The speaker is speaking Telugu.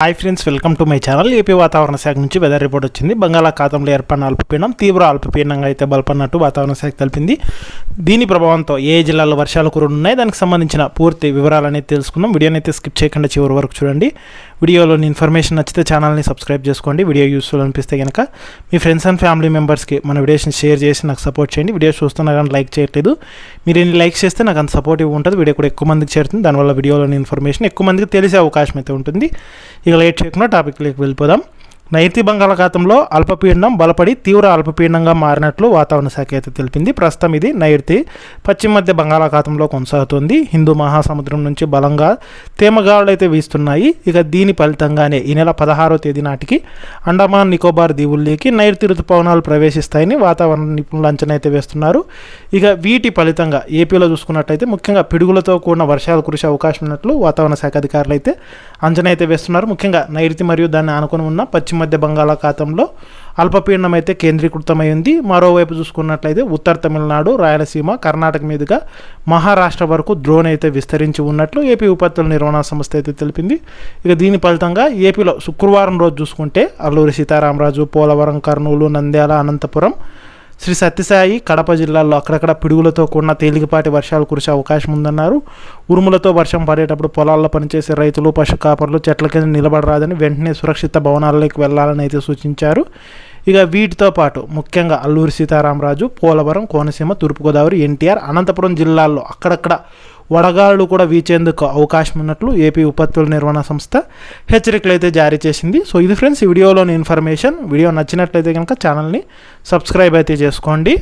Hi friends, welcome to my channel. AP వాతావరణ శాఖ నుంచి వెదర్ రిపోర్ట్ వచ్చింది. బంగాళాఖాతంలో ఏర్పడిన అల్పపీడనం తీవ్ర అల్పపీడనంగా అయితే బలపడినట్టు వాతావరణ శాఖ తెలిపింది. దీని ప్రభావంతో ఏ జిల్లాల్లో వర్షాలు కురున్నాయి, దానికి సంబంధించిన పూర్తి వివరాలు అనేది తెలుసుకుందాం. వీడియోని అయితే స్కిప్ చేయకుండా చివరి వరకు చూడండి. వీడియోలోని ఇన్ఫర్మేషన్ నచ్చితే ఛానల్ని సబ్స్క్రైబ్ చేసుకోండి. వీడియో యూస్ఫుల్ అనిపిస్తే కనుక మీ ఫ్రెండ్స్ అండ్ ఫ్యామిలీ మెంబర్స్కి మన వీడియోస్ని షేర్ చేసి నాకు సపోర్ట్ చేయండి. వీడియో చూస్తున్నా కానీ లైక్ చేయట్లేదు, మీరు ఎన్ని లైక్ చేస్తే నాకు అంత సపోర్టివ్ ఉంటుంది. వీడియో కూడా ఎక్కువ మందికి చేరుతుంది. దానివల్ల వీడియోలోని ఇన్ఫర్మేషన్ ఎక్కువ మందికి తెలిసే అవకాశం అయితే ఉంటుంది. ఇక లేట్ చేయకుండా టాపిక్లోకి వెళ్ళిపోదాం. నైరుతి బంగాళాఖాతంలో అల్పపీడనం బలపడి తీవ్ర అల్పపీడనంగా మారినట్లు వాతావరణ శాఖ అయితే తెలిపింది. ప్రస్తుతం ఇది నైరుతి పశ్చిమ మధ్య బంగాళాఖాతంలో కొనసాగుతుంది. హిందూ మహాసముద్రం నుంచి బలంగా తేమగాలులు అయితే వీస్తున్నాయి. ఇక దీని ఫలితంగానే ఈ నెల 16వ తేదీ నాటికి అండమాన్ నికోబార్ దీవుల్లోకి నైరుతి ఋతుపవనాలు ప్రవేశిస్తాయని వాతావరణ నిపుణులు అంచనా అయితే వేస్తున్నారు. ఇక వీటి ఫలితంగా ఏపీలో చూసుకున్నట్టయితే ముఖ్యంగా పిడుగులతో కూడిన వర్షాలు కురిసే అవకాశం ఉన్నట్లు వాతావరణ శాఖ అధికారులు అయితే అంచనా అయితే వేస్తున్నారు. ముఖ్యంగా నైరుతి మరియు దాన్ని ఆనుకొని ఉన్న పశ్చిమ మధ్య బంగాళాఖాతంలో అల్పపీడనం అయితే కేంద్రీకృతమైంది. మరోవైపు చూసుకున్నట్లయితే ఉత్తర తమిళనాడు, రాయలసీమ, కర్ణాటక మీదుగా మహారాష్ట్ర వరకు ద్రోణి అయితే విస్తరించి ఉన్నట్లు ఏపీ విపత్తుల నిర్వహణ సంస్థ అయితే తెలిపింది. ఇక దీని ఫలితంగా ఏపీలో శుక్రవారం రోజు చూసుకుంటే అల్లూరి సీతారామరాజు, పోలవరం, కర్నూలు, నంద్యాల, అనంతపురం, శ్రీ సత్యసాయి, కడప జిల్లాల్లో అక్కడక్కడ పిడుగులతో కూడిన తేలికపాటి వర్షాలు కురిసే అవకాశం ఉందన్నారు. ఉరుములతో వర్షం పడేటప్పుడు పొలాల్లో పనిచేసే రైతులు, పశు కాపర్లు చెట్ల కింద నిలబడరాదని వెంటనే సురక్షిత భవనాల్లోకి వెళ్లాలని అయితే సూచించారు. ఇక వీటితో పాటు ముఖ్యంగా అల్లూరి సీతారామరాజు, పోలవరం, కోనసీమ, తూర్పుగోదావరి, ఎన్టీఆర్, అనంతపురం జిల్లాల్లో అక్కడక్కడ వడగాళ్ళు కూడా వీచేందుకు అవకాశం ఉన్నట్లు ఏపీ విపత్తుల నిర్వహణ సంస్థ హెచ్చరికలు అయితే జారీ చేసింది. సో ఇది ఫ్రెండ్స్ ఈ వీడియోలోని ఇన్ఫర్మేషన్. వీడియో నచ్చినట్లయితే కనుక ఛానల్ని సబ్స్క్రైబ్ అయితే చేసుకోండి.